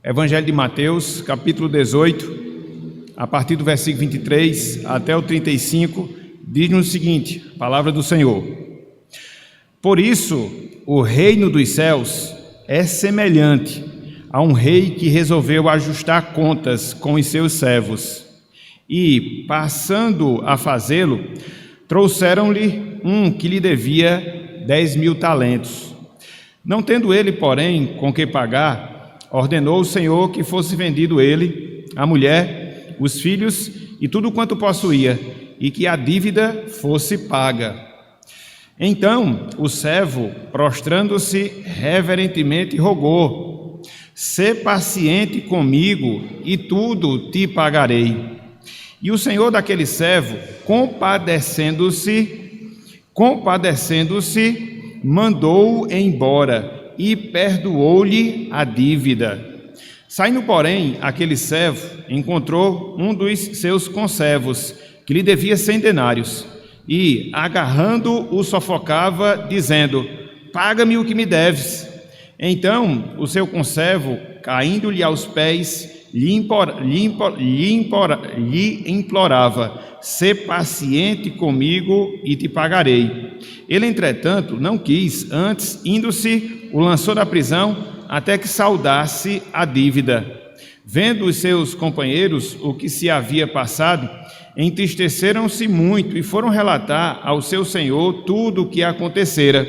Evangelho de Mateus, capítulo 18, a partir do versículo 23 até o 35, diz-nos o seguinte, palavra do Senhor. Por isso, o reino dos céus é semelhante a um rei que resolveu ajustar contas com os seus servos. E, passando a fazê-lo, trouxeram-lhe um que lhe devia 10.000 talentos. Não tendo ele, porém, com que pagar, ordenou o Senhor que fosse vendido ele, a mulher, os filhos e tudo quanto possuía, e que a dívida fosse paga. Então o servo, prostrando-se reverentemente, rogou: sê paciente comigo e tudo te pagarei. E o senhor daquele servo, compadecendo-se, mandou-o embora e perdoou-lhe a dívida. Saindo, porém, aquele servo encontrou um dos seus conservos, que lhe devia 100 denários, e, agarrando-o, o sufocava, dizendo: paga-me o que me deves. Então o seu conservo, caindo-lhe aos pés, lhe implorava: sê paciente comigo e te pagarei. Ele, entretanto, não quis, antes, indo-se, o lançou na prisão até que saldasse a dívida. Vendo os seus companheiros o que se havia passado, entristeceram-se muito e foram relatar ao seu senhor tudo o que acontecera.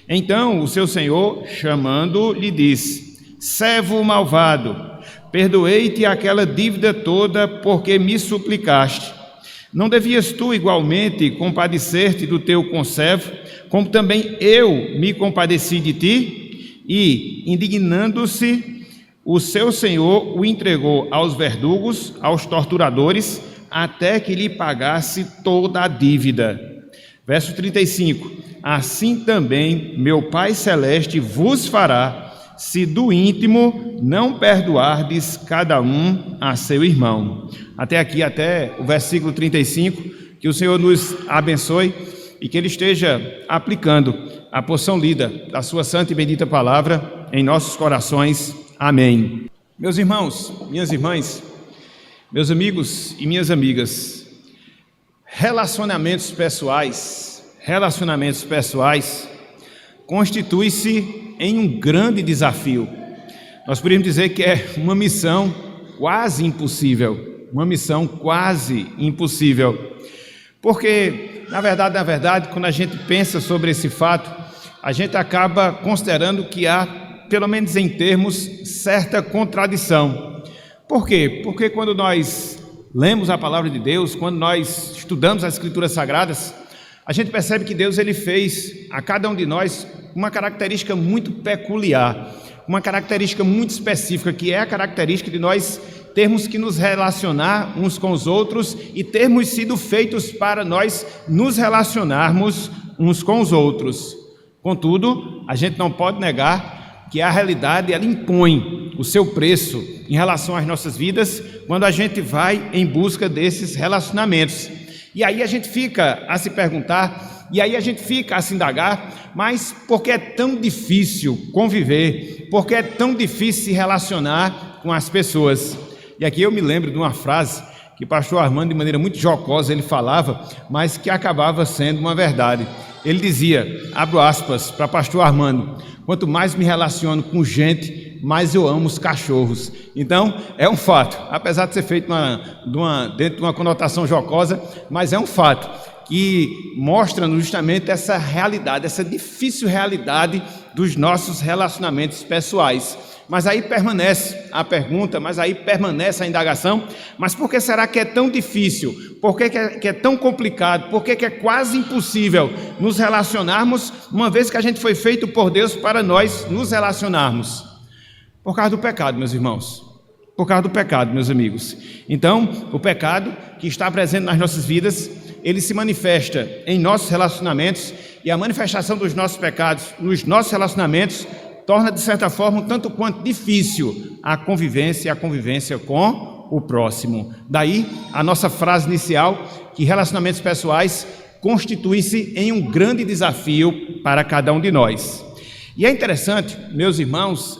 Então o seu senhor, chamando, lhe disse: servo malvado, perdoei-te aquela dívida toda porque me suplicaste. Não devias tu igualmente compadecer-te do teu conservo, como também eu me compadeci de ti? E, indignando-se, o seu senhor o entregou aos verdugos, aos torturadores, até que lhe pagasse toda a dívida. Verso 35. Assim também meu Pai Celeste vos fará, se do íntimo não perdoardes cada um a seu irmão. Até aqui, até o versículo 35, que o Senhor nos abençoe e que Ele esteja aplicando a porção lida da sua santa e bendita palavra em nossos corações. Amém. Meus irmãos, minhas irmãs, meus amigos e minhas amigas, relacionamentos pessoais constitui-se em um grande desafio. Nós poderíamos dizer que é uma missão quase impossível, porque, na verdade, quando a gente pensa sobre esse fato, a gente acaba considerando que há, pelo menos em termos, certa contradição. Por quê? Porque quando nós lemos a palavra de Deus, quando nós estudamos as Escrituras Sagradas, a gente percebe que Deus ele fez a cada um de nós uma característica muito peculiar, uma característica muito específica, que é a característica de nós termos que nos relacionar uns com os outros e termos sido feitos para nós nos relacionarmos uns com os outros. Contudo, a gente não pode negar que a realidade ela impõe o seu preço em relação às nossas vidas quando a gente vai em busca desses relacionamentos. E aí a gente fica a se perguntar, e aí a gente fica a se indagar, mas por que é tão difícil conviver? Por que é tão difícil se relacionar com as pessoas? E aqui eu me lembro de uma frase que o pastor Armando, de maneira muito jocosa, ele falava, mas que acabava sendo uma verdade. Ele dizia, abro aspas para pastor Armando: quanto mais me relaciono com gente, mais eu amo os cachorros. Então, é um fato, apesar de ser feito dentro de uma conotação jocosa, mas é um fato que mostra justamente essa realidade, essa difícil realidade dos nossos relacionamentos pessoais. Mas aí permanece a pergunta, mas aí permanece a indagação: mas por que será que é tão difícil? Por que é tão complicado? Por que é quase impossível nos relacionarmos, uma vez que a gente foi feito por Deus para nós nos relacionarmos? Por causa do pecado, meus irmãos. Por causa do pecado, meus amigos. Então, o pecado que está presente nas nossas vidas, ele se manifesta em nossos relacionamentos, e a manifestação dos nossos pecados nos nossos relacionamentos torna, de certa forma, um tanto quanto difícil a convivência com o próximo. Daí a nossa frase inicial, que relacionamentos pessoais constituem-se em um grande desafio para cada um de nós. E é interessante, meus irmãos,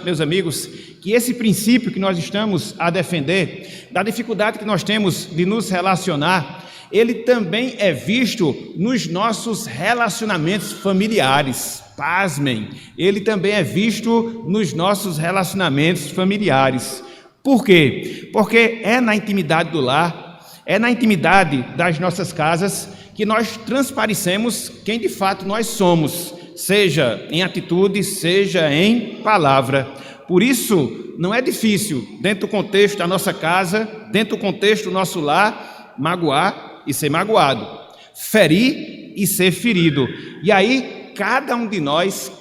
meus amigos, que esse princípio que nós estamos a defender, da dificuldade que nós temos de nos relacionar, ele também é visto nos nossos relacionamentos familiares. Pasmem, ele também é visto nos nossos relacionamentos familiares. Por quê? Porque é na intimidade do lar, é na intimidade das nossas casas que nós transparecemos quem de fato nós somos, seja em atitude, seja em palavra. Por isso, não é difícil, dentro do contexto da nossa casa, dentro do contexto do nosso lar, magoar e ser magoado, ferir e ser ferido. E aí, cada um de nós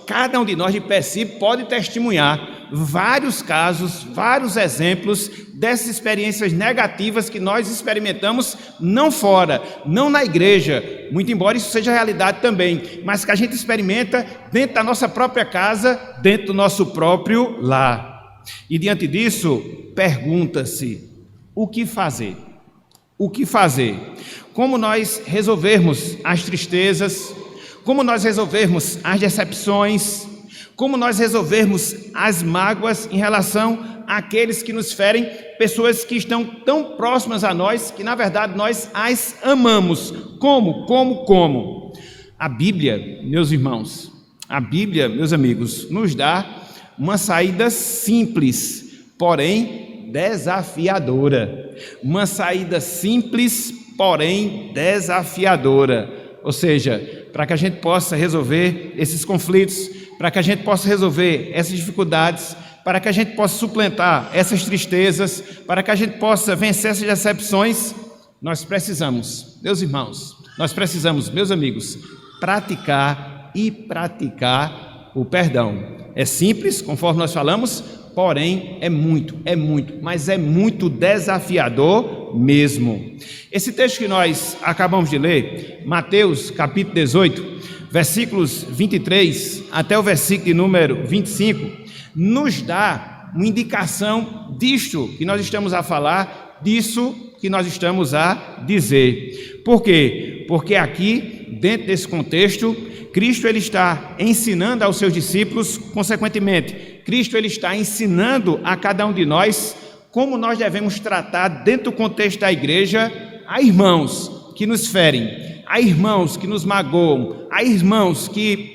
de per si pode testemunhar vários casos, vários exemplos dessas experiências negativas que nós experimentamos não fora, não na igreja, muito embora isso seja realidade também, mas que a gente experimenta dentro da nossa própria casa, dentro do nosso próprio lar. E diante disso, pergunta-se, o que fazer? O que fazer? Como nós resolvermos as tristezas? Como nós resolvermos as decepções? Como nós resolvermos as mágoas em relação àqueles que nos ferem, pessoas que estão tão próximas a nós, que na verdade nós as amamos. Como? A Bíblia, meus irmãos, a Bíblia, meus amigos, nos dá uma saída simples, porém desafiadora. Uma saída simples, porém desafiadora. Ou seja, para que a gente possa resolver esses conflitos, para que a gente possa resolver essas dificuldades, para que a gente possa suplantar essas tristezas, para que a gente possa vencer essas decepções, nós precisamos, meus irmãos, nós precisamos, meus amigos, praticar o perdão. É simples, conforme nós falamos, porém é muito desafiador mesmo. Esse texto que nós acabamos de ler, Mateus capítulo 18, versículos 23 até o versículo de número 25, nos dá uma indicação disto que nós estamos a falar, disso que nós estamos a dizer. Por quê? Porque aqui, dentro desse contexto, Cristo ele está ensinando aos seus discípulos, consequentemente, Cristo ele está ensinando a cada um de nós como nós devemos tratar dentro do contexto da igreja a irmãos que nos ferem, a irmãos que nos magoam, a irmãos que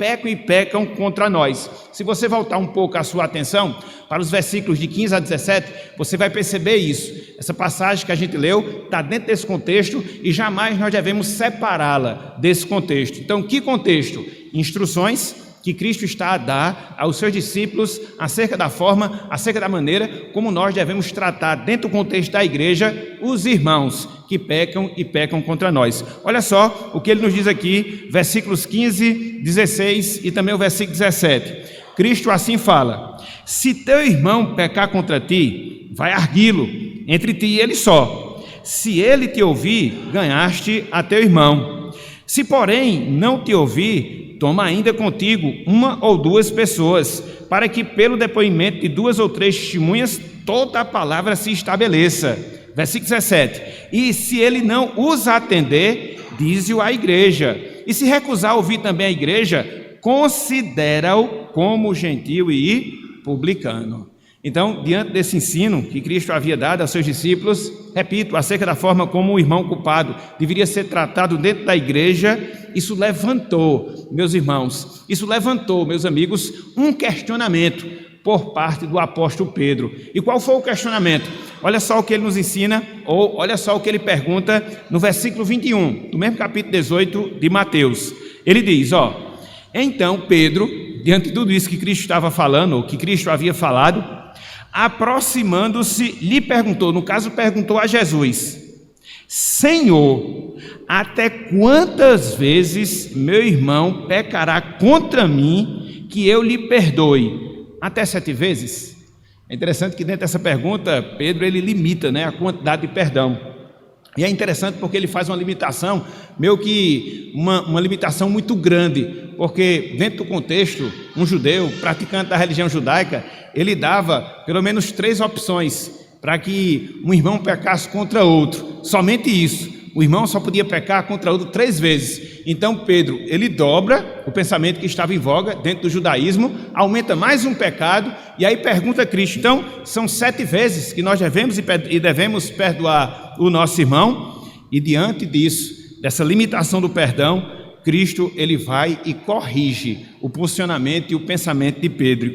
pecam contra nós. Se você voltar um pouco a sua atenção para os versículos de 15 a 17, você vai perceber isso. Essa passagem que a gente leu está dentro desse contexto e jamais nós devemos separá-la desse contexto. Então, que contexto? Instruções que Cristo está a dar aos seus discípulos acerca da forma, acerca da maneira como nós devemos tratar dentro do contexto da igreja os irmãos que pecam contra nós. Olha só o que ele nos diz aqui, versículos 15, 16 e também o versículo 17. Cristo assim fala: se teu irmão pecar contra ti, vai arguí-lo entre ti e ele só. Se ele te ouvir, ganhaste a teu irmão. Se porém não te ouvir, toma ainda contigo uma ou duas pessoas, para que pelo depoimento de 2 ou 3 testemunhas toda a palavra se estabeleça. Versículo 17. E se ele não os atender, dize-o à igreja. E se recusar ouvir também a igreja, considera-o como gentio e publicano. Então, diante desse ensino que Cristo havia dado aos seus discípulos, repito, acerca da forma como o irmão culpado deveria ser tratado dentro da igreja, isso levantou, meus irmãos, meus amigos, um questionamento por parte do apóstolo Pedro. E qual foi o questionamento? Olha só o que ele nos ensina, ou olha só o que ele pergunta no versículo 21, do mesmo capítulo 18 de Mateus. Ele diz, então Pedro, diante de tudo isso que Cristo estava falando, ou que Cristo havia falado, aproximando-se, lhe perguntou, no caso perguntou a Jesus: Senhor, até quantas vezes meu irmão pecará contra mim que eu lhe perdoe? Até 7 vezes? É interessante que dentro dessa pergunta, Pedro ele limita, a quantidade de perdão. E é interessante porque ele faz uma limitação, meio que uma limitação muito grande, porque dentro do contexto, um judeu, praticante da religião judaica, ele dava pelo menos 3 opções para que um irmão pecasse contra outro. Somente isso. O irmão só podia pecar contra outro 3 vezes. Então Pedro, ele dobra o pensamento que estava em voga dentro do judaísmo, aumenta mais um pecado, e aí pergunta a Cristo, então são 7 vezes que nós devemos perdoar o nosso irmão, e diante disso, dessa limitação do perdão, Cristo, ele vai e corrige o posicionamento e o pensamento de Pedro.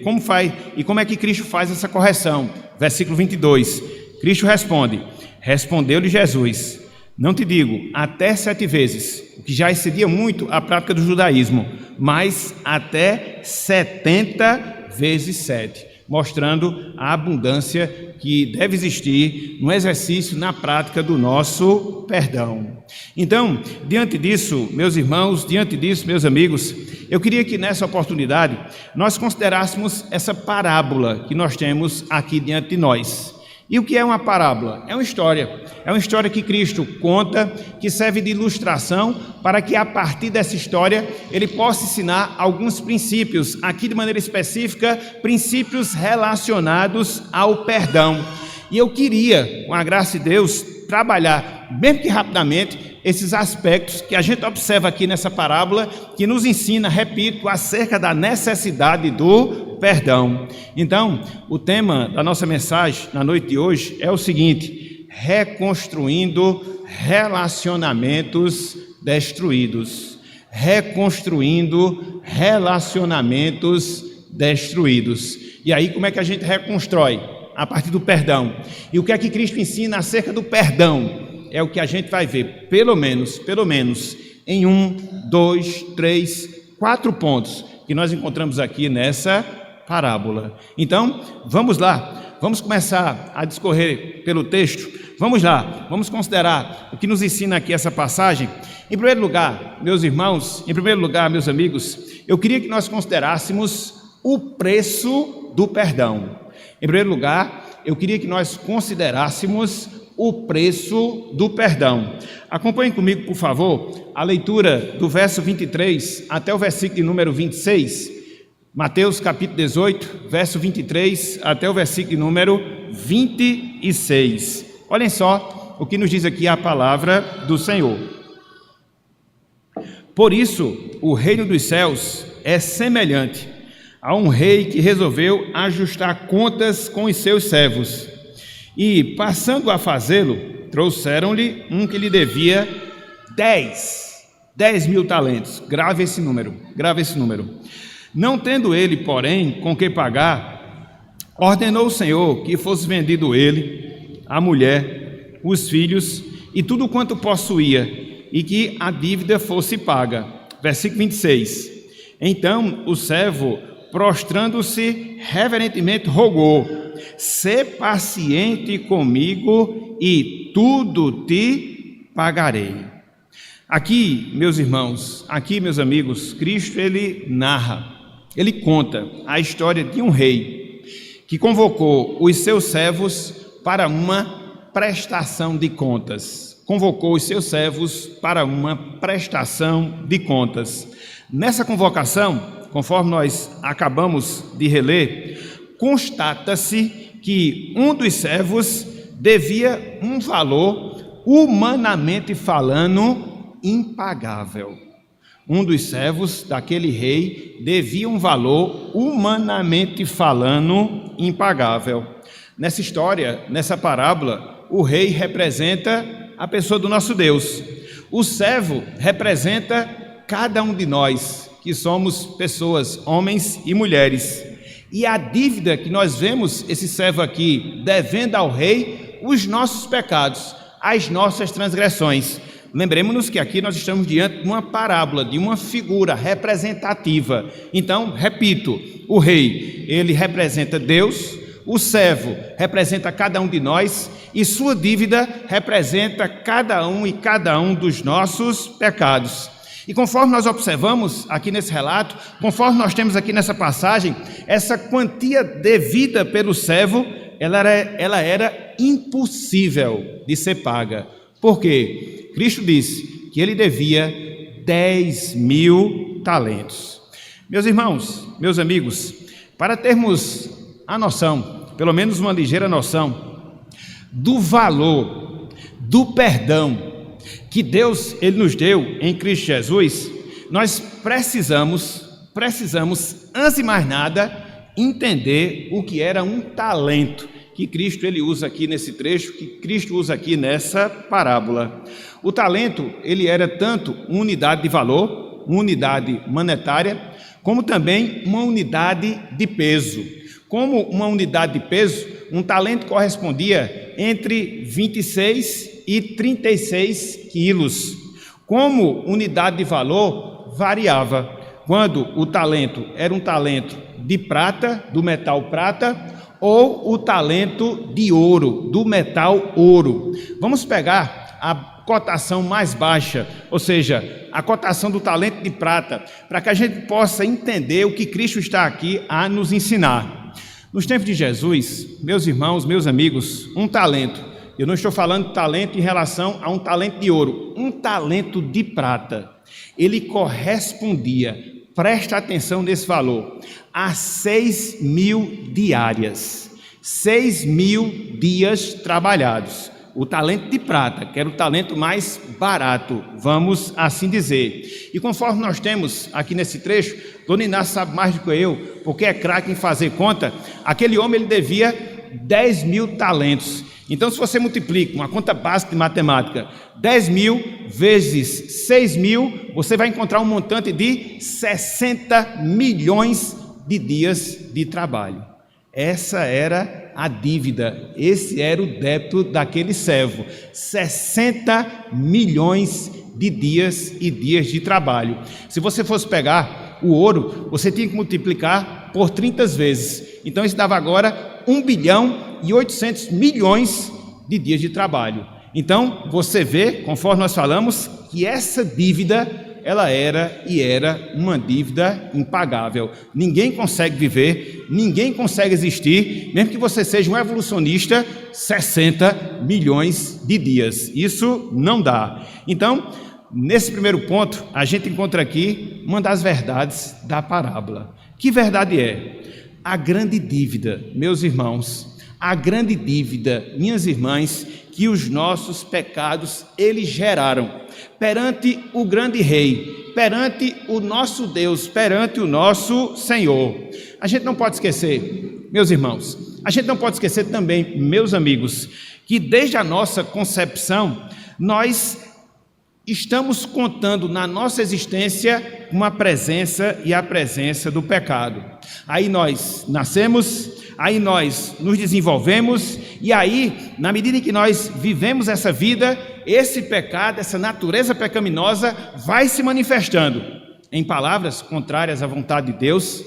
E como é que Cristo faz essa correção? Versículo 22, Cristo responde, respondeu-lhe Jesus, não te digo até 7 vezes, o que já excedia muito a prática do judaísmo, mas até 70 vezes 7, mostrando a abundância que deve existir no exercício, na prática do nosso perdão. Então, diante disso, meus irmãos, diante disso, meus amigos, eu queria que nessa oportunidade nós considerássemos essa parábola que nós temos aqui diante de nós. E o que é uma parábola? É uma história que Cristo conta, que serve de ilustração para que a partir dessa história ele possa ensinar alguns princípios, aqui de maneira específica, princípios relacionados ao perdão. E eu queria, com a graça de Deus, trabalhar, mesmo que rapidamente, esses aspectos que a gente observa aqui nessa parábola, que nos ensina, repito, acerca da necessidade do perdão. Então, o tema da nossa mensagem na noite de hoje é o seguinte: reconstruindo relacionamentos destruídos. Reconstruindo relacionamentos destruídos. E aí, como é que a gente reconstrói? A partir do perdão. E o que é que Cristo ensina acerca do perdão? É o que a gente vai ver, pelo menos, em 1, 2, 3, 4 pontos que nós encontramos aqui nessa parábola. Então, vamos lá, vamos começar a discorrer pelo texto. Vamos lá, vamos considerar o que nos ensina aqui essa passagem. Em primeiro lugar, meus irmãos, meus amigos, eu queria que nós considerássemos o preço do perdão. Em primeiro lugar, eu queria que nós considerássemos o preço do perdão. Acompanhem comigo, por favor, a leitura do verso 23 até o versículo de número 26. Mateus capítulo 18, verso 23 até o versículo de número 26. Olhem só o que nos diz aqui a palavra do Senhor. Por isso, o reino dos céus é semelhante a um rei que resolveu ajustar contas com os seus servos. E, passando a fazê-lo, trouxeram-lhe um que lhe devia 10 mil talentos. Grave esse número. Não tendo ele, porém, com que pagar, ordenou o Senhor que fosse vendido ele, a mulher, os filhos e tudo quanto possuía, e que a dívida fosse paga. Versículo 26. Então o servo, prostrando-se reverentemente, rogou: sê paciente comigo e tudo te pagarei. Aqui, meus irmãos, meus amigos, Cristo ele narra, ele conta a história de um rei que convocou os seus servos para uma prestação de contas. Nessa convocação, conforme nós acabamos de reler, constata-se que um dos servos devia um valor, humanamente falando, impagável. Um dos servos daquele rei devia um valor, humanamente falando, impagável. Nessa história, nessa parábola, o rei representa a pessoa do nosso Deus. O servo representa cada um de nós, que somos pessoas, homens e mulheres. E a dívida que nós vemos esse servo aqui devendo ao rei, os nossos pecados, as nossas transgressões. Lembremos-nos que aqui nós estamos diante de uma parábola, de uma figura representativa. Então, repito, o rei, ele representa Deus, o servo representa cada um de nós e sua dívida representa cada um dos nossos pecados. E conforme nós observamos aqui nesse relato, conforme nós temos aqui nessa passagem, essa quantia devida pelo servo, ela era impossível de ser paga. Por quê? Cristo disse que ele devia 10 mil talentos. Meus irmãos, meus amigos, para termos a noção, pelo menos uma ligeira noção, do valor do perdão que Deus ele nos deu em Cristo Jesus, nós precisamos, antes de mais nada, entender o que era um talento, que Cristo ele usa aqui nesse trecho, que Cristo usa aqui nessa parábola. O talento, ele era tanto uma unidade de valor, uma unidade monetária, como também uma unidade de peso. Como uma unidade de peso, um talento correspondia entre 26 e 36 quilos. Como unidade de valor, variava. Quando o talento era um talento de prata, do metal prata, ou o talento de ouro, do metal ouro. Vamos pegar a cotação mais baixa, ou seja, a cotação do talento de prata, para que a gente possa entender o que Cristo está aqui a nos ensinar. Nos tempos de Jesus, meus irmãos, meus amigos, um talento, eu não estou falando de talento em relação a um talento de ouro, um talento de prata, ele correspondia, presta atenção nesse valor, a 6.000 diárias, 6.000 dias trabalhados. O talento de prata, que era o talento mais barato, vamos assim dizer. E conforme nós temos aqui nesse trecho, Dona Inácio sabe mais do que eu, porque é craque em fazer conta, aquele homem ele devia 10.000 talentos. Então, se você multiplica uma conta básica de matemática, 10.000 vezes 6.000, você vai encontrar um montante de 60 milhões de dias de trabalho. Essa era a dívida, esse era o débito daquele servo, 60 milhões de dias e dias de trabalho. Se você fosse pegar o ouro, você tinha que multiplicar por 30 vezes, então isso dava agora 1 bilhão e 800 milhões de dias de trabalho. Então você vê, conforme nós falamos, que essa dívida ela era uma dívida impagável. Ninguém consegue viver, ninguém consegue existir, mesmo que você seja um evolucionista, 60 milhões de dias. Isso não dá. Então, nesse primeiro ponto, a gente encontra aqui uma das verdades da parábola. Que verdade é? A grande dívida, meus irmãos, a grande dívida, minhas irmãs, que os nossos pecados eles geraram perante o grande Rei, perante o nosso Deus, perante o nosso Senhor. A gente não pode esquecer, meus irmãos, a gente não pode esquecer também, meus amigos, que desde a nossa concepção, nós estamos contando na nossa existência uma presença e a presença do pecado. Aí nós nascemos, aí nós nos desenvolvemos e aí, na medida em que nós vivemos essa vida, esse pecado, essa natureza pecaminosa vai se manifestando em palavras contrárias à vontade de Deus,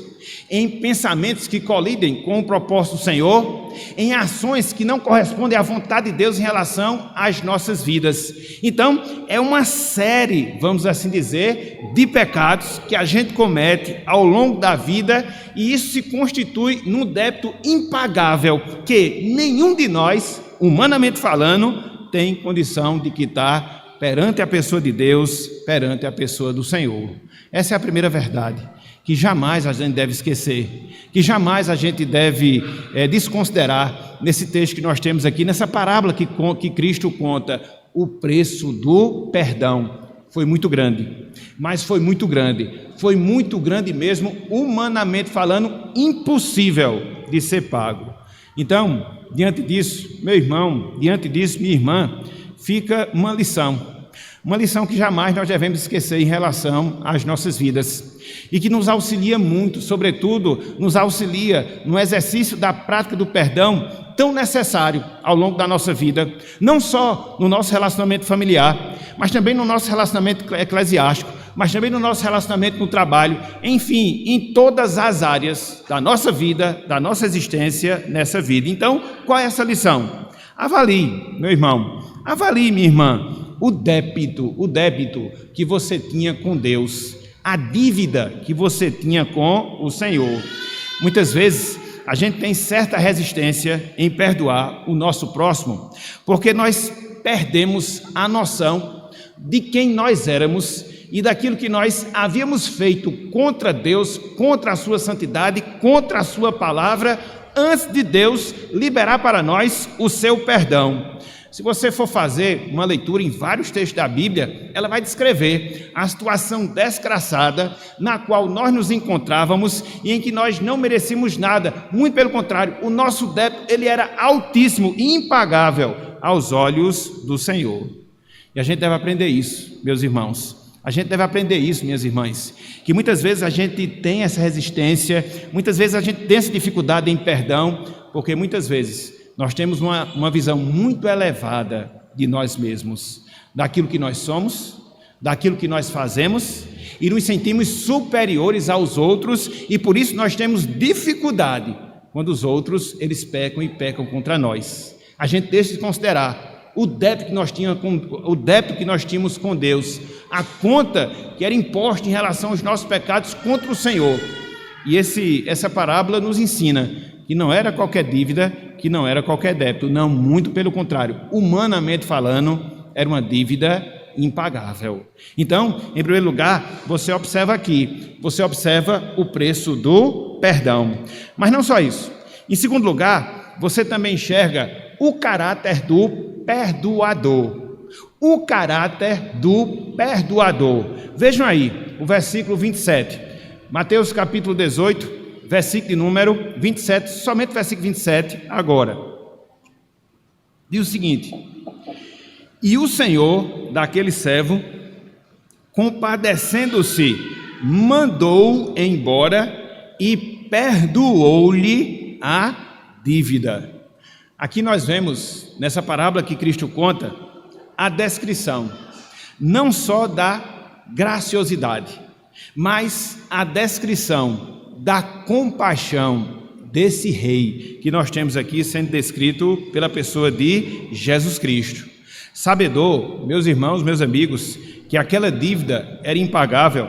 em pensamentos que colidem com o propósito do Senhor, em ações que não correspondem à vontade de Deus em relação às nossas vidas. Então, é uma série, vamos assim dizer, de pecados que a gente comete ao longo da vida e isso se constitui num débito impagável que nenhum de nós, humanamente falando, tem condição de quitar perante a pessoa de Deus, perante a pessoa do Senhor. Essa é a primeira verdade, que jamais a gente deve esquecer, que jamais a gente deve desconsiderar nesse texto que nós temos aqui, nessa parábola que Cristo conta. O preço do perdão foi muito grande, mas foi muito grande mesmo, humanamente falando, impossível de ser pago. Então, diante disso, meu irmão, diante disso, minha irmã, fica uma lição que jamais nós devemos esquecer em relação às nossas vidas e que nos auxilia muito, sobretudo nos auxilia no exercício da prática do perdão tão necessário ao longo da nossa vida, não só no nosso relacionamento familiar, mas também no nosso relacionamento eclesiástico, mas também no nosso relacionamento no trabalho, enfim, em todas as áreas da nossa vida, da nossa existência nessa vida. Então, qual é essa lição? Avalie, meu irmão, avalie, minha irmã, o débito que você tinha com Deus, a dívida que você tinha com o Senhor. Muitas vezes a gente tem certa resistência em perdoar o nosso próximo, porque nós perdemos a noção de quem nós éramos e daquilo que nós havíamos feito contra Deus, contra a sua santidade, contra a sua palavra, antes de Deus liberar para nós o seu perdão. Se você for fazer uma leitura em vários textos da Bíblia, ela vai descrever a situação desgraçada na qual nós nos encontrávamos e em que nós não merecíamos nada. Muito pelo contrário, o nosso débito ele era altíssimo e impagável aos olhos do Senhor. E a gente deve aprender isso, meus irmãos. A gente deve aprender isso, minhas irmãs, que muitas vezes a gente tem essa resistência, muitas vezes a gente tem essa dificuldade em perdão, porque muitas vezes nós temos uma visão muito elevada de nós mesmos, daquilo que nós somos, daquilo que nós fazemos, e nos sentimos superiores aos outros, e por isso nós temos dificuldade quando os outros, eles pecam e pecam contra nós. A gente deixa de considerar o débito que nós tínhamos com Deus, a conta que era imposta em relação aos nossos pecados contra o Senhor. E essa parábola nos ensina que não era qualquer dívida, que não era qualquer débito, não, muito pelo contrário, humanamente falando, era uma dívida impagável. Então, em primeiro lugar, você observa o preço do perdão. Mas não só isso. Em segundo lugar, você também enxerga o caráter do perdoador. O caráter do perdoador. Vejam aí, o versículo 27. Mateus capítulo 18, versículo de número 27, somente o versículo 27, agora. Diz o seguinte: e o Senhor daquele servo, compadecendo-se, mandou embora e perdoou-lhe a dívida. Aqui nós vemos, nessa parábola que Cristo conta, a descrição, não só da graciosidade, mas a descrição da compaixão desse rei que nós temos aqui sendo descrito pela pessoa de Jesus Cristo. Sabedor, meus irmãos, meus amigos, que aquela dívida era impagável,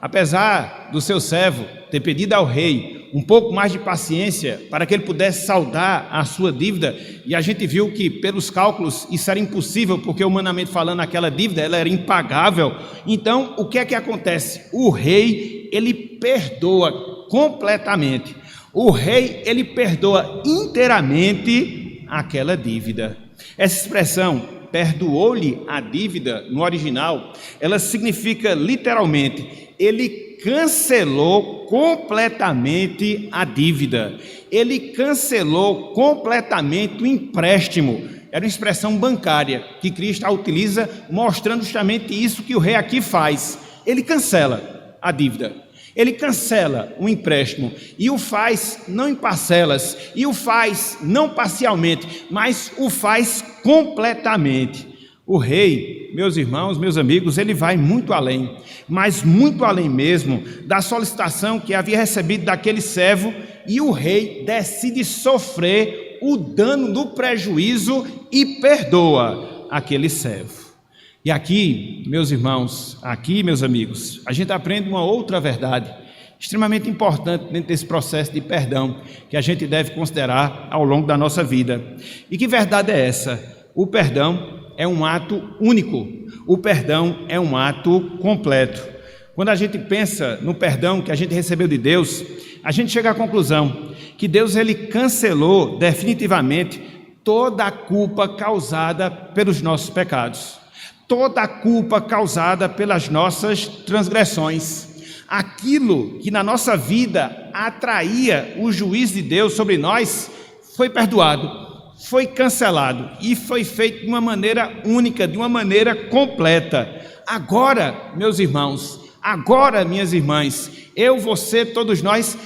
apesar do seu servo ter pedido ao rei um pouco mais de paciência para que ele pudesse saldar a sua dívida, e a gente viu que pelos cálculos isso era impossível, porque humanamente falando aquela dívida ela era impagável. Então o que é que acontece? O rei ele perdoa completamente, o rei ele perdoa inteiramente aquela dívida. Essa expressão, perdoou-lhe a dívida, no original, ela significa literalmente, ele cancelou completamente a dívida, ele cancelou completamente o empréstimo. Era uma expressão bancária que Cristo utiliza, mostrando justamente isso que o rei aqui faz. Ele cancela a dívida, ele cancela o empréstimo, e o faz não em parcelas, e o faz não parcialmente, mas o faz completamente. O rei, meus irmãos, meus amigos, ele vai muito além, mas muito além mesmo da solicitação que havia recebido daquele servo, e o rei decide sofrer o dano do prejuízo e perdoa aquele servo. E aqui, meus irmãos, aqui, meus amigos, a gente aprende uma outra verdade extremamente importante dentro desse processo de perdão que a gente deve considerar ao longo da nossa vida. E que verdade é essa? O perdão é um ato único, o perdão é um ato completo. Quando a gente pensa no perdão que a gente recebeu de Deus, a gente chega à conclusão que Deus ele cancelou definitivamente toda a culpa causada pelos nossos pecados, toda a culpa causada pelas nossas transgressões. Aquilo que na nossa vida atraía o juízo de Deus sobre nós foi perdoado, foi cancelado e foi feito de uma maneira única, de uma maneira completa. Agora, meus irmãos, agora, minhas irmãs, eu, você, todos nós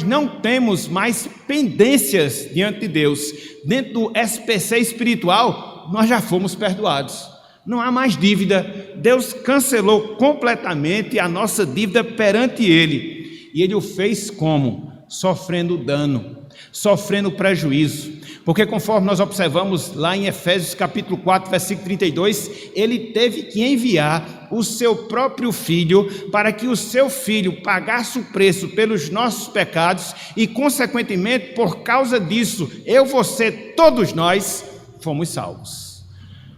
não temos mais pendências diante de Deus. Dentro do SPC espiritual, nós já fomos perdoados. Não há mais dívida. Deus cancelou completamente a nossa dívida perante Ele. E Ele o fez como? Sofrendo dano, sofrendo prejuízo. Porque conforme nós observamos lá em Efésios capítulo 4, versículo 32, Ele teve que enviar o seu próprio Filho para que o seu Filho pagasse o preço pelos nossos pecados e, consequentemente, por causa disso, eu, você, todos nós fomos salvos.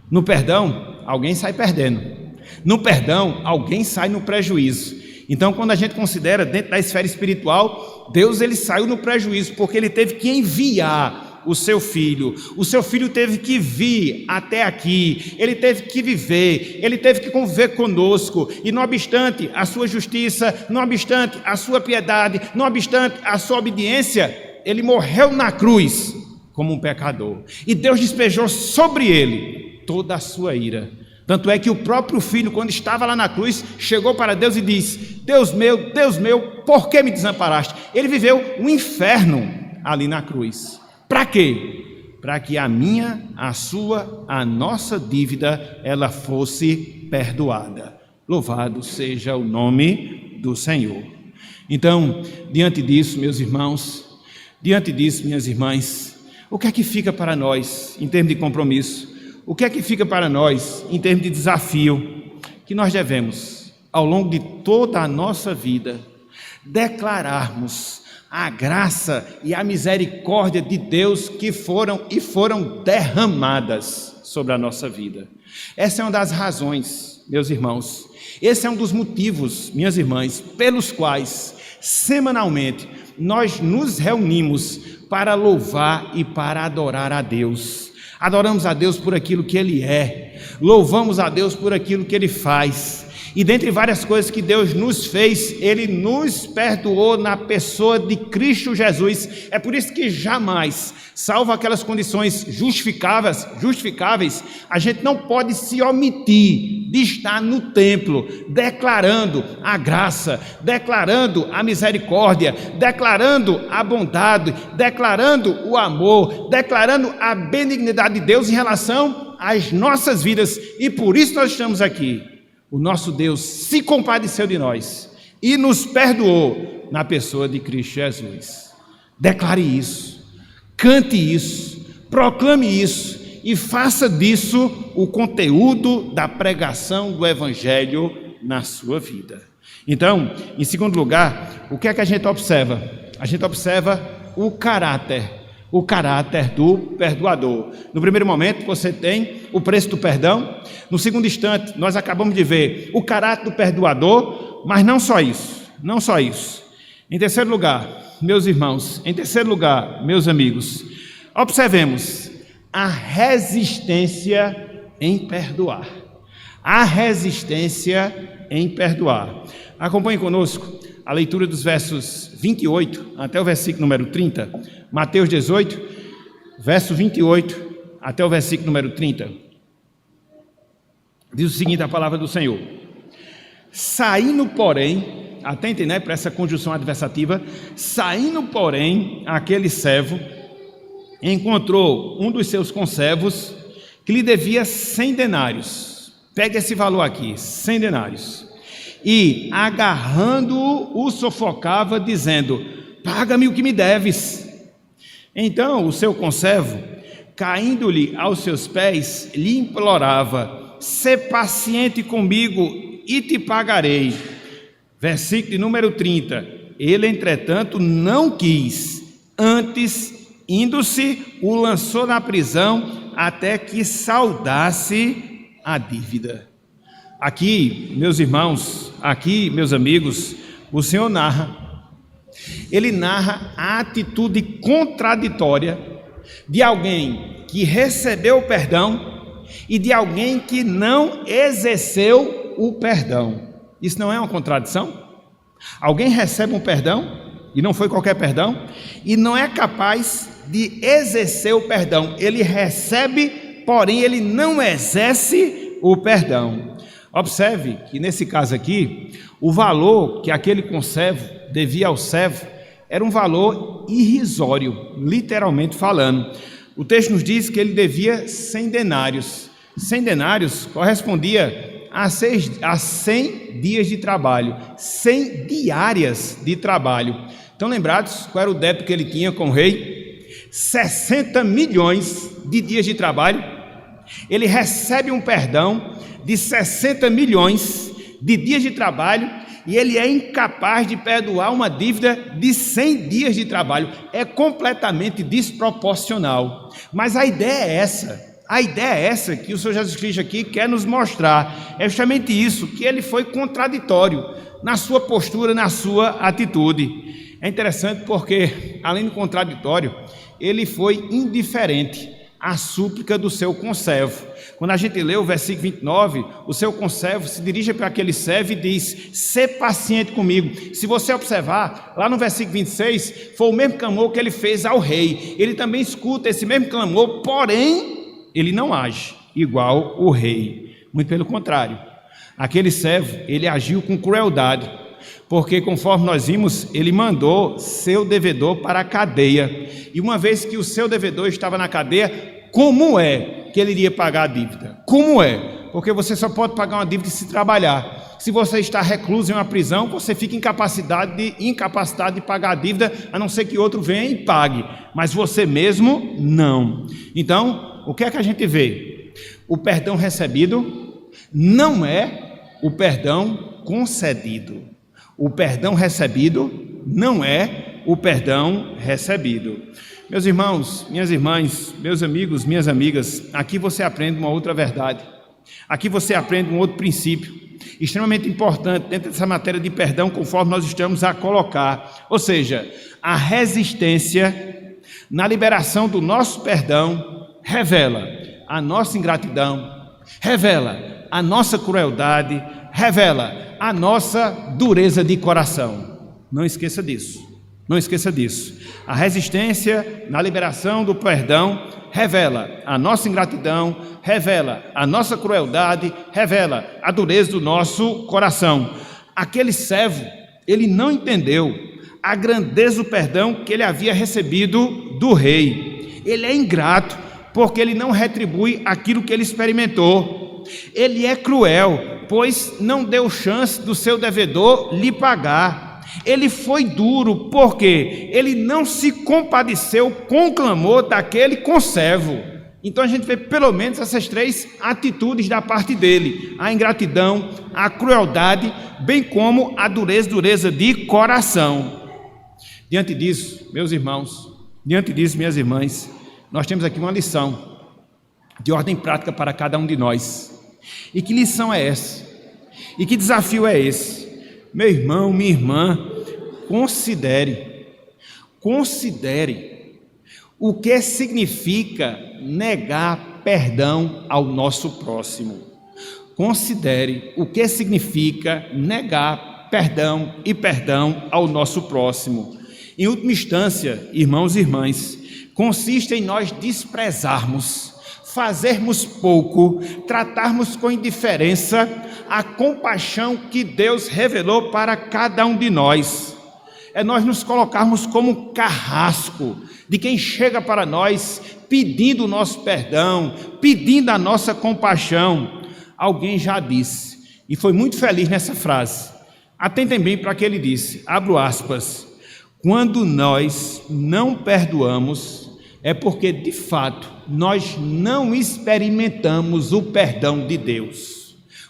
No perdão, alguém sai perdendo. No perdão, alguém sai no prejuízo. Então, quando a gente considera dentro da esfera espiritual, Deus ele saiu no prejuízo, porque Ele teve que enviar o seu filho teve que vir até aqui, ele teve que viver, ele teve que conviver conosco, e não obstante a sua justiça, não obstante a sua piedade, não obstante a sua obediência, ele morreu na cruz como um pecador, e Deus despejou sobre ele toda a sua ira. Tanto é que o próprio filho, quando estava lá na cruz, chegou para Deus e disse: Deus meu, por que me desamparaste? Ele viveu um inferno ali na cruz. Para quê? Para que a minha, a sua, a nossa dívida, ela fosse perdoada. Louvado seja o nome do Senhor. Então, diante disso, meus irmãos, diante disso, minhas irmãs, o que é que fica para nós em termos de compromisso? O que é que fica para nós em termos de desafio? Que nós devemos, ao longo de toda a nossa vida, declararmos a graça e a misericórdia de Deus que foram derramadas sobre a nossa vida. Essa é uma das razões, meus irmãos, esse é um dos motivos, minhas irmãs, pelos quais semanalmente nós nos reunimos para louvar e para adorar a Deus. Adoramos a Deus por aquilo que Ele é, louvamos a Deus por aquilo que Ele faz, e dentre várias coisas que Deus nos fez, Ele nos perdoou na pessoa de Cristo Jesus. É por isso que jamais, salvo aquelas condições justificáveis, a gente não pode se omitir de estar no templo, declarando a graça, declarando a misericórdia, declarando a bondade, declarando o amor, declarando a benignidade de Deus em relação às nossas vidas, e por isso nós estamos aqui. O nosso Deus se compadeceu de nós e nos perdoou na pessoa de Cristo Jesus. Declare isso, cante isso, proclame isso e faça disso o conteúdo da pregação do Evangelho na sua vida. Então, em segundo lugar, o que é que a gente observa? A gente observa o caráter do perdoador. No primeiro momento você tem o preço do perdão, no segundo instante nós acabamos de ver o caráter do perdoador, mas não só isso. Em terceiro lugar, meus irmãos, meus amigos, observemos a resistência em perdoar. Acompanhe conosco a leitura dos versos 28 até o versículo número 30, Mateus 18, verso 28 até o versículo número 30. Diz o seguinte a palavra do Senhor: saindo, porém, atentem, para essa conjunção adversativa, saindo, porém, aquele servo encontrou um dos seus conservos que lhe devia 100 denários. Pega esse valor aqui, 100 denários. E, agarrando-o, o sufocava, dizendo: paga-me o que me deves. Então o seu conservo, caindo-lhe aos seus pés, lhe implorava: sê paciente comigo e te pagarei. Versículo número 30. Ele, entretanto, não quis, antes, indo-se, o lançou na prisão até que saldasse a dívida. Aqui, meus irmãos, aqui, meus amigos, o Senhor Ele narra a atitude contraditória de alguém que recebeu o perdão e de alguém que não exerceu o perdão. Isso não é uma contradição? Alguém recebe um perdão, e não foi qualquer perdão, e não é capaz de exercer o perdão. Ele recebe, porém ele não exerce o perdão. Observe que nesse caso aqui, o valor que aquele conservo devia ao servo era um valor irrisório, literalmente falando. O texto nos diz que ele devia 100 denários. 100 denários correspondia a 100 dias de trabalho, 100 diárias de trabalho. Estão lembrados qual era o débito que ele tinha com o rei? 60 milhões de dias de trabalho. Ele recebe um perdão de 60 milhões de dias de trabalho e ele é incapaz de perdoar uma dívida de 100 dias de trabalho. É completamente desproporcional. Mas a ideia é essa que o Senhor Jesus Cristo aqui quer nos mostrar. É justamente isso, que ele foi contraditório na sua postura, na sua atitude. É interessante porque, além do contraditório, ele foi indiferente à súplica do seu conservo. Quando a gente lê o versículo 29, o seu conservo se dirige para aquele servo e diz: "Sê paciente comigo". Se você observar, lá no versículo 26, foi o mesmo clamor que ele fez ao rei. Ele também escuta esse mesmo clamor, porém, ele não age igual o rei. Muito pelo contrário. Aquele servo, ele agiu com crueldade, porque conforme nós vimos, ele mandou seu devedor para a cadeia. E uma vez que o seu devedor estava na cadeia, como é que ele iria pagar a dívida? Como é? Porque você só pode pagar uma dívida se trabalhar. Se você está recluso em uma prisão, você fica incapacitado de pagar a dívida, a não ser que outro venha e pague, mas você mesmo não. Então, o que é que a gente vê? O perdão recebido não é o perdão concedido. O perdão recebido não é o perdão recebido. Meus irmãos, minhas irmãs, meus amigos, minhas amigas, aqui você aprende uma outra verdade. Aqui você aprende um outro princípio, extremamente importante dentro dessa matéria de perdão, conforme nós estamos a colocar. Ou seja, a resistência na liberação do nosso perdão revela a nossa ingratidão, revela a nossa crueldade, revela a nossa dureza de coração. Não esqueça disso. Não esqueça disso. A resistência na liberação do perdão revela a nossa ingratidão, revela a nossa crueldade, revela a dureza do nosso coração. Aquele servo, ele não entendeu a grandeza do perdão que ele havia recebido do rei. Ele é ingrato porque ele não retribui aquilo que ele experimentou. Ele é cruel, pois não deu chance do seu devedor lhe pagar. Ele foi duro porque ele não se compadeceu com o clamor daquele conservo. Então a gente vê pelo menos essas três atitudes da parte dele: a ingratidão, a crueldade, bem como a dureza de coração. Diante disso, meus irmãos, diante disso, minhas irmãs, nós temos aqui uma lição de ordem prática para cada um de nós. E que lição é essa? E que desafio é esse? Meu irmão, minha irmã, considere o que significa negar perdão ao nosso próximo. Considere o que significa negar perdão ao nosso próximo. Em última instância, irmãos e irmãs, consiste em nós desprezarmos, fazermos pouco, tratarmos com indiferença a compaixão que Deus revelou para cada um de nós. É nós nos colocarmos como carrasco de quem chega para nós pedindo o nosso perdão, pedindo a nossa compaixão. Alguém já disse, e foi muito feliz nessa frase, atentem bem para o que ele disse, abro aspas: quando nós não perdoamos, é porque de fato nós não experimentamos o perdão de Deus.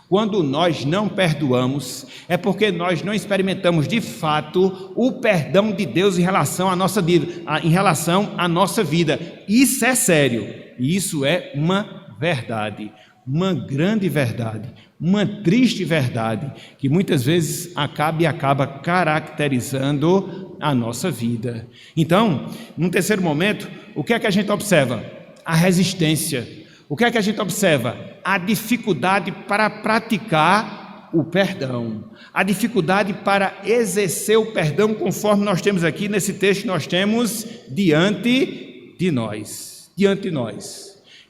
Quando nós não perdoamos, é porque nós não experimentamos de fato o perdão de Deus em relação à nossa vida. Isso é sério, e isso é uma verdade, uma grande verdade, uma triste verdade, que muitas vezes acaba caracterizando a nossa vida. Então, num terceiro momento, o que é que a gente observa? A resistência. O que é que a gente observa? A dificuldade para praticar o perdão, a dificuldade para exercer o perdão, conforme nós temos aqui nesse texto que nós temos diante de nós.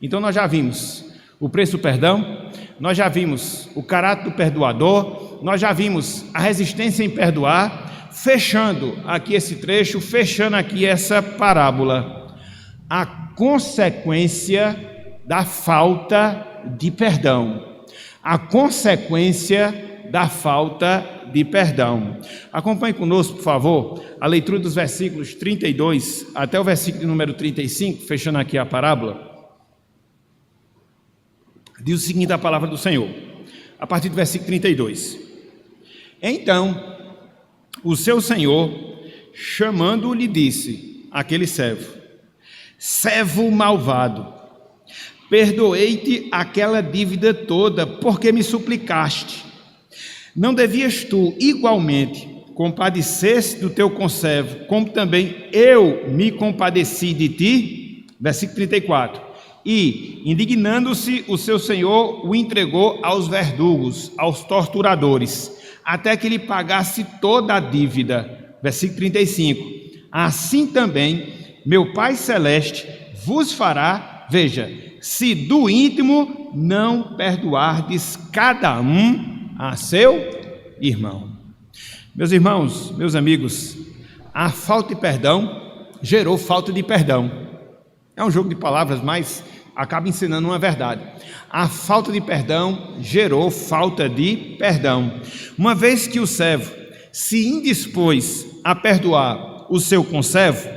Então nós já vimos o preço do perdão, nós já vimos o caráter do perdoador, nós já vimos a resistência em perdoar. Fechando aqui esse trecho, fechando aqui essa parábola, a consequência da falta de perdão. A consequência da falta de perdão. Acompanhe conosco, por favor, a leitura dos versículos 32 até o versículo número 35, fechando aqui a parábola. Diz o seguinte a palavra do Senhor, a partir do versículo 32. Então, o seu senhor, chamando-o, lhe disse, aquele servo: servo malvado, perdoei-te aquela dívida toda, porque me suplicaste. Não devias tu, igualmente, compadecesse do teu conservo, como também eu me compadeci de ti. Versículo 34. E, indignando-se, o seu senhor o entregou aos verdugos, aos torturadores, até que lhe pagasse toda a dívida. Versículo 35. Assim também meu Pai Celeste vos fará, veja, se do íntimo não perdoardes cada um a seu irmão. Meus irmãos, meus amigos, a falta de perdão gerou falta de perdão. É um jogo de palavras, mas acaba ensinando uma verdade. A falta de perdão gerou falta de perdão. Uma vez que o servo se indispôs a perdoar o seu conservo,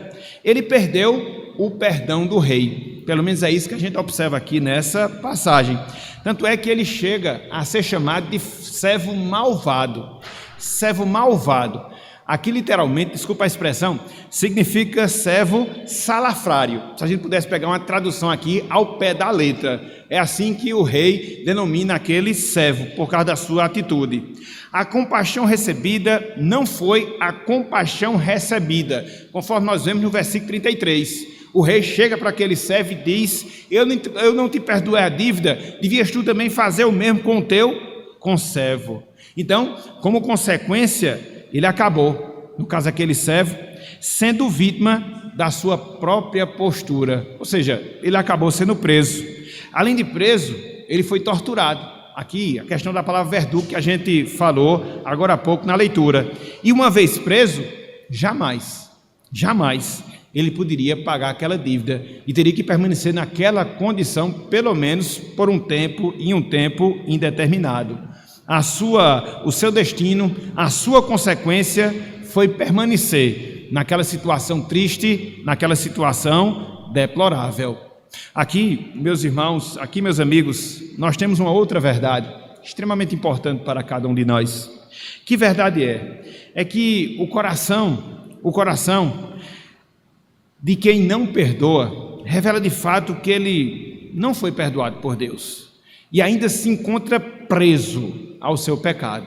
ele perdeu o perdão do rei. Pelo menos é isso que a gente observa aqui nessa passagem. Tanto é que ele chega a ser chamado de servo malvado. Servo malvado. Aqui literalmente, desculpa a expressão, significa servo salafrário. Se a gente pudesse pegar uma tradução aqui ao pé da letra, é assim que o rei denomina aquele servo, por causa da sua atitude. A compaixão recebida não foi a compaixão recebida, conforme nós vemos no versículo 33. O rei chega para aquele servo e diz: eu não te perdoei a dívida, devias tu também fazer o mesmo com o teu conservo. Então, como consequência, ele acabou, no caso aquele servo, sendo vítima da sua própria postura, ou seja, ele acabou sendo preso. Além de preso, ele foi torturado. Aqui, a questão da palavra verdugo que a gente falou agora há pouco na leitura. E uma vez preso, jamais ele poderia pagar aquela dívida e teria que permanecer naquela condição, pelo menos por um tempo, em um tempo indeterminado. O seu destino, a sua consequência foi permanecer naquela situação triste, naquela situação deplorável. Aqui, meus irmãos, aqui, meus amigos, nós temos uma outra verdade extremamente importante para cada um de nós. Que verdade é? É que o coração de quem não perdoa revela de fato que ele não foi perdoado por Deus e ainda se encontra preso ao seu pecado.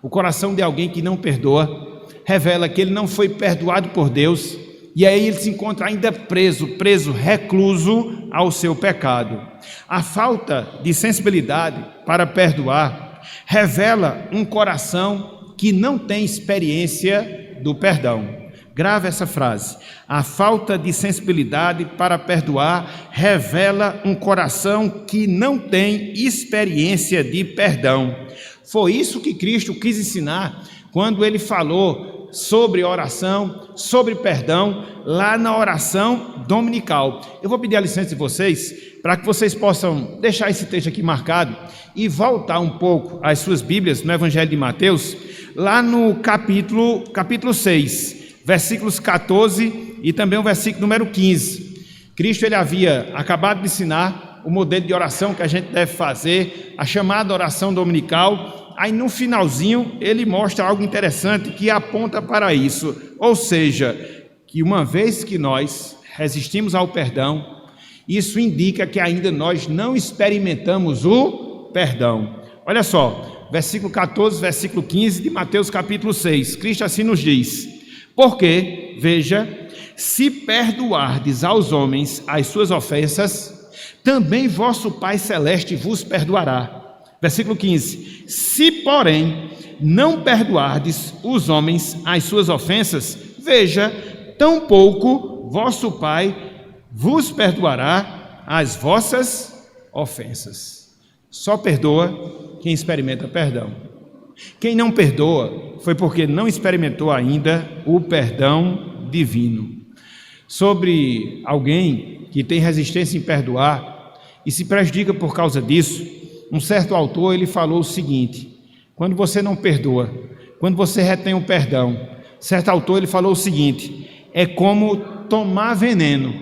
O coração de alguém que não perdoa revela que ele não foi perdoado por Deus e aí ele se encontra ainda preso, recluso ao seu pecado. A falta de sensibilidade para perdoar revela um coração que não tem experiência do perdão. Grave essa frase. A falta de sensibilidade para perdoar revela um coração que não tem experiência de perdão. Foi isso que Cristo quis ensinar quando ele falou sobre oração, sobre perdão, lá na oração dominical. Eu vou pedir a licença de vocês para que vocês possam deixar esse texto aqui marcado e voltar um pouco às suas Bíblias no Evangelho de Mateus, lá no capítulo 6, versículos 14 e também o versículo número 15. Cristo ele havia acabado de ensinar o modelo de oração que a gente deve fazer, a chamada oração dominical. Aí no finalzinho ele mostra algo interessante que aponta para isso, ou seja, que uma vez que nós resistimos ao perdão, isso indica que ainda nós não experimentamos o perdão. Olha só, versículo 14, versículo 15 de Mateus capítulo 6, Cristo assim nos diz: porque, veja, se perdoardes aos homens as suas ofensas, também vosso Pai Celeste vos perdoará. Versículo 15: se, porém, não perdoardes os homens as suas ofensas, veja, tampouco vosso Pai vos perdoará as vossas ofensas. Só perdoa quem experimenta perdão. Quem não perdoa foi porque não experimentou ainda o perdão divino. Sobre alguém que tem resistência em perdoar e se prejudica por causa disso, um certo autor ele falou o seguinte: quando você não perdoa, quando você retém o perdão, certo autor ele falou o seguinte: é como tomar veneno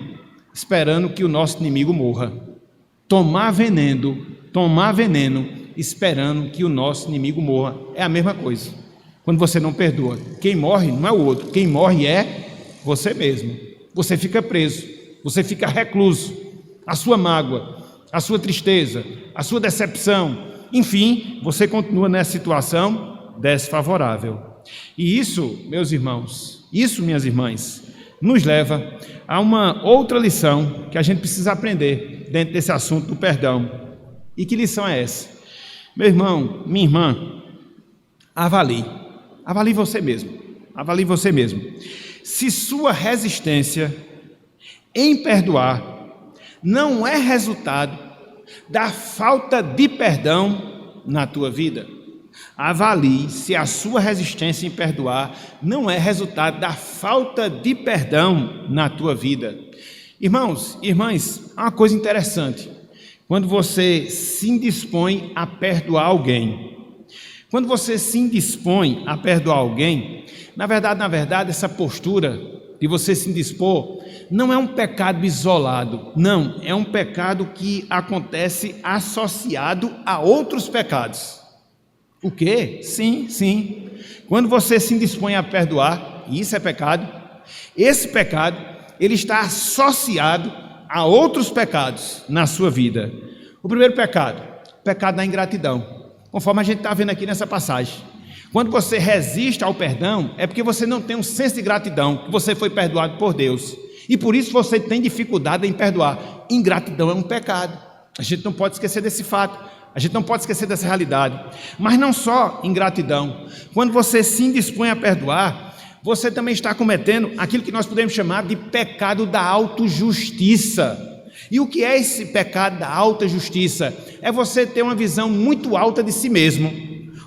esperando que o nosso inimigo morra. Tomar veneno esperando que o nosso inimigo morra é a mesma coisa. Quando você não perdoa, quem morre não é o outro, quem morre é você mesmo. Você fica preso, você fica recluso. A sua mágoa, a sua tristeza, a sua decepção, enfim, você continua nessa situação desfavorável. E isso, meus irmãos, isso, minhas irmãs, nos leva a uma outra lição que a gente precisa aprender dentro desse assunto do perdão. E que lição é essa? Meu irmão, minha irmã, avalie você mesmo, Se sua resistência em perdoar não é resultado da falta de perdão na tua vida, avalie se a sua resistência em perdoar não é resultado da falta de perdão na tua vida. Irmãos, irmãs, há uma coisa interessante. Quando você se indispõe a perdoar alguém, na verdade, essa postura de você se indispor não é um pecado isolado, não, é um pecado que acontece associado a outros pecados. O quê? Sim. Quando você se indispõe a perdoar, e isso é pecado, esse pecado, ele está associado a outros pecados na sua vida. O primeiro pecado, o pecado da ingratidão, conforme a gente está vendo aqui nessa passagem. Quando você resiste ao perdão, é porque você não tem um senso de gratidão, que você foi perdoado por Deus, e por isso você tem dificuldade em perdoar. Ingratidão é um pecado, a gente não pode esquecer desse fato, a gente não pode esquecer dessa realidade. Mas não só ingratidão, quando você se indispõe a perdoar, você também está cometendo aquilo que nós podemos chamar de pecado da autojustiça. E o que é esse pecado da autojustiça? É você ter uma visão muito alta de si mesmo,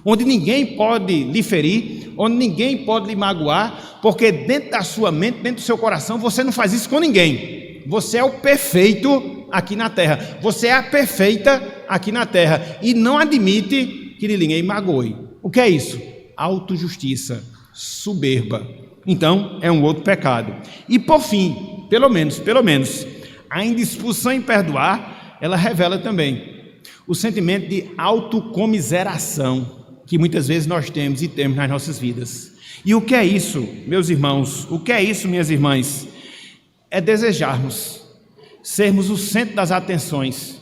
onde ninguém pode lhe ferir, onde ninguém pode lhe magoar, porque dentro da sua mente, dentro do seu coração, você não faz isso com ninguém. Você é o perfeito aqui na terra, você é a perfeita aqui na terra, e não admite que ninguém magoe. O que é isso? Autojustiça, soberba. Então, é um outro pecado. E por fim, pelo menos, a indisposição em perdoar, ela revela também o sentimento de autocomiseração que muitas vezes nós temos e temos nas nossas vidas. E o que é isso, meus irmãos? O que é isso, minhas irmãs? É desejarmos sermos o centro das atenções,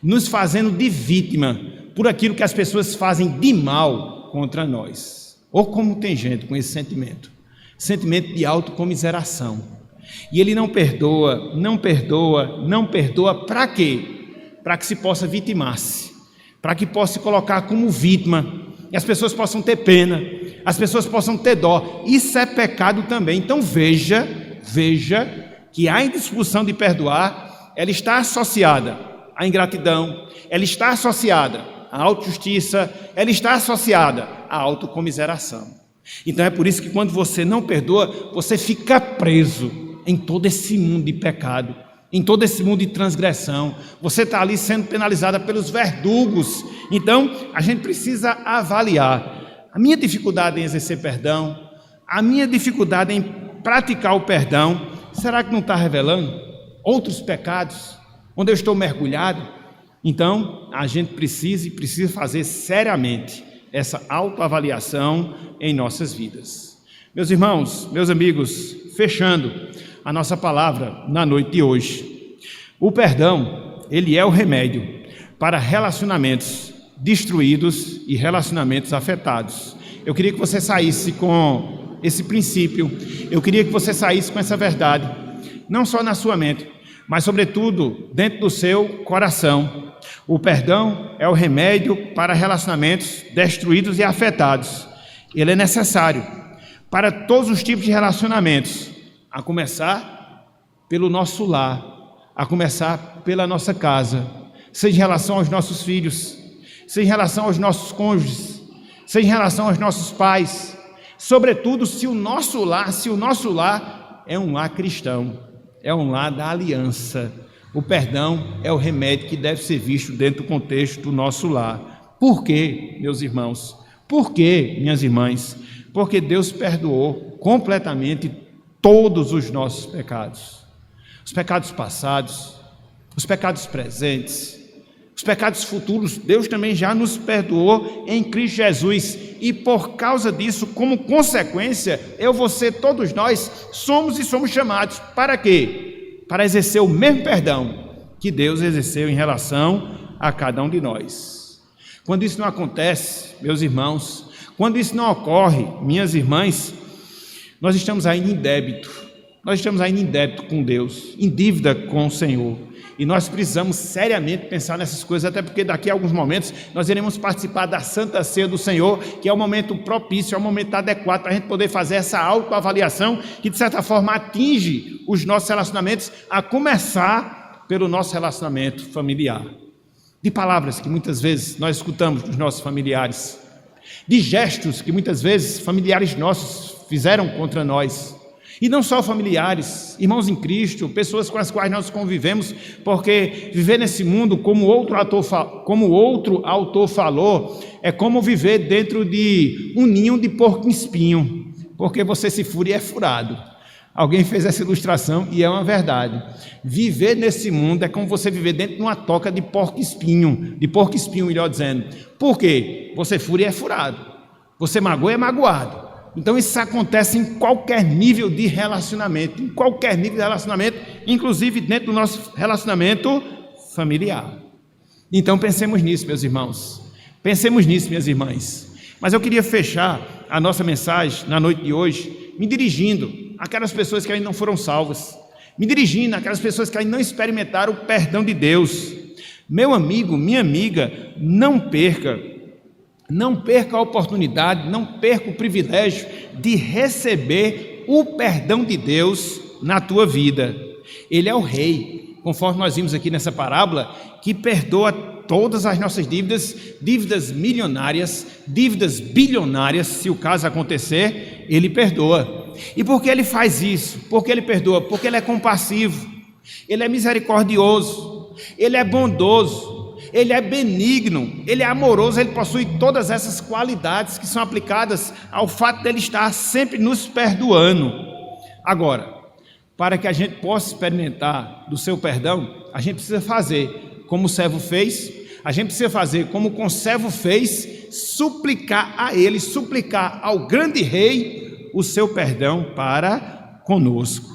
nos fazendo de vítima por aquilo que as pessoas fazem de mal contra nós. Ou como tem gente com esse sentimento de autocomiseração. E ele não perdoa, para quê? Para que se possa vitimar-se, para que possa se colocar como vítima, e as pessoas possam ter pena, as pessoas possam ter dó. Isso é pecado também. Então veja que a indisposição de perdoar, ela está associada à ingratidão, ela está associada à autojustiça, ela está associada à autocomiseração. Então é por isso que quando você não perdoa, você fica preso em todo esse mundo de pecado, em todo esse mundo de transgressão. Você está ali sendo penalizada pelos verdugos. Então a gente precisa avaliar a minha dificuldade em exercer perdão, a minha dificuldade em praticar o perdão. Será que não está revelando outros pecados onde eu estou mergulhado? Então a gente precisa fazer seriamente essa autoavaliação em nossas vidas. Meus irmãos, meus amigos, fechando a nossa palavra na noite de hoje, o perdão, ele é o remédio para relacionamentos destruídos e relacionamentos afetados. Eu queria que você saísse com esse princípio, eu queria que você saísse com essa verdade, não só na sua mente, mas sobretudo dentro do seu coração. O perdão é o remédio para relacionamentos destruídos e afetados. Ele é necessário para todos os tipos de relacionamentos, a começar pelo nosso lar, a começar pela nossa casa, seja em relação aos nossos filhos, seja em relação aos nossos cônjuges, seja em relação aos nossos pais, sobretudo se o nosso lar é um lar cristão, é um lar da aliança. O perdão é o remédio que deve ser visto dentro do contexto do nosso lar. Por quê, meus irmãos? Por quê, minhas irmãs? Porque Deus perdoou completamente todos os nossos pecados. Os pecados passados, os pecados presentes, os pecados futuros, Deus também já nos perdoou em Cristo Jesus. E por causa disso, como consequência, você, todos nós, somos chamados para quê? Para exercer o mesmo perdão que Deus exerceu em relação a cada um de nós. Quando isso não acontece, meus irmãos, Quando isso não ocorre, minhas irmãs, nós estamos ainda em débito. Nós estamos ainda em débito com Deus, em dívida com o Senhor. E nós precisamos seriamente pensar nessas coisas, até porque daqui a alguns momentos nós iremos participar da Santa Ceia do Senhor, que é o momento propício, é o momento adequado para a gente poder fazer essa autoavaliação que, de certa forma, atinge os nossos relacionamentos, a começar pelo nosso relacionamento familiar. De palavras que muitas vezes nós escutamos dos nossos familiares, de gestos que muitas vezes familiares nossos fizeram contra nós. E não só familiares, irmãos em Cristo, pessoas com as quais nós convivemos, porque viver nesse mundo, como outro autor falou, é como viver dentro de um ninho de porco-espinho, porque você se fura e é furado. Alguém fez essa ilustração e é uma verdade. Viver nesse mundo é como você viver dentro de uma toca de porco-espinho, melhor dizendo. Por quê? Você fura e é furado. Você magoa e é magoado. Então isso acontece em qualquer nível de relacionamento, inclusive dentro do nosso relacionamento familiar. Então pensemos nisso, meus irmãos, pensemos nisso, minhas irmãs. Mas eu queria fechar a nossa mensagem na noite de hoje, me dirigindo àquelas pessoas que ainda não foram salvas, me dirigindo àquelas pessoas que ainda não experimentaram o perdão de Deus. Meu amigo, minha amiga, não perca a oportunidade, não perca o privilégio de receber o perdão de Deus na tua vida. Ele é o Rei, conforme nós vimos aqui nessa parábola, que perdoa todas as nossas dívidas milionárias, dívidas bilionárias, se o caso acontecer, Ele perdoa. E por que Ele faz isso? Por que Ele perdoa? Porque Ele é compassivo, Ele é misericordioso, Ele é bondoso, Ele é benigno, Ele é amoroso, Ele possui todas essas qualidades que são aplicadas ao fato de Ele estar sempre nos perdoando. Agora, para que a gente possa experimentar do seu perdão, a gente precisa fazer como o servo fez, a gente precisa fazer como o conservo fez, suplicar a Ele, suplicar ao grande Rei o seu perdão para conosco.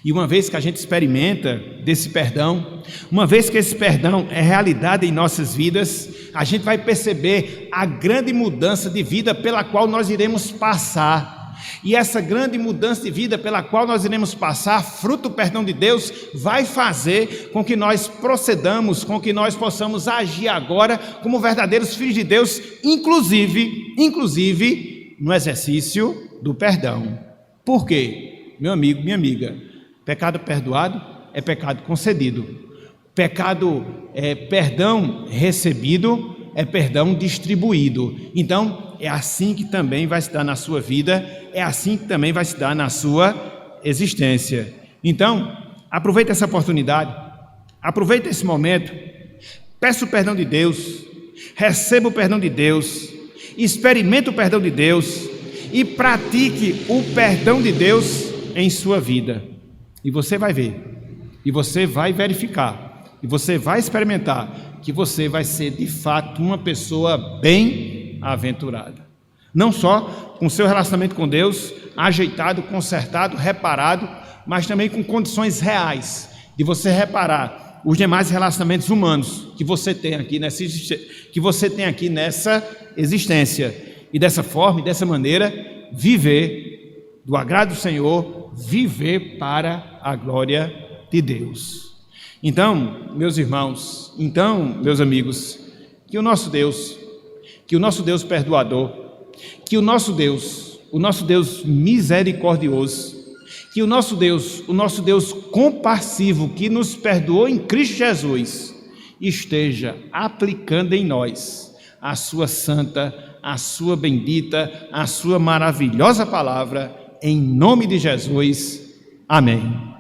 E uma vez que a gente experimenta desse perdão, uma vez que esse perdão é realidade em nossas vidas, a gente vai perceber a grande mudança de vida pela qual nós iremos passar. E essa grande mudança de vida pela qual nós iremos passar, fruto do perdão de Deus, vai fazer com que nós procedamos, com que nós possamos agir agora como verdadeiros filhos de Deus, inclusive no exercício do perdão. Por quê? Meu amigo, minha amiga, pecado perdoado é pecado concedido. Perdão recebido é perdão distribuído. Então, é assim que também vai se dar na sua vida, é assim que também vai se dar na sua existência. Então, aproveita essa oportunidade, aproveita esse momento, peça o perdão de Deus, receba o perdão de Deus, experimente o perdão de Deus e pratique o perdão de Deus em sua vida. E você vai ver, e você vai verificar, e você vai experimentar que você vai ser de fato uma pessoa bem-aventurada. Não só com seu relacionamento com Deus, ajeitado, consertado, reparado, mas também com condições reais de você reparar os demais relacionamentos humanos que você tem aqui nessa existência. E dessa forma, e dessa maneira, viver do agrado do Senhor, viver para a glória de Deus. Então, meus irmãos, meus amigos, que o nosso Deus perdoador, que o nosso Deus misericordioso, que o nosso Deus compassivo, que nos perdoou em Cristo Jesus, esteja aplicando em nós a sua santa, a sua bendita, a sua maravilhosa palavra, em nome de Jesus. Amém.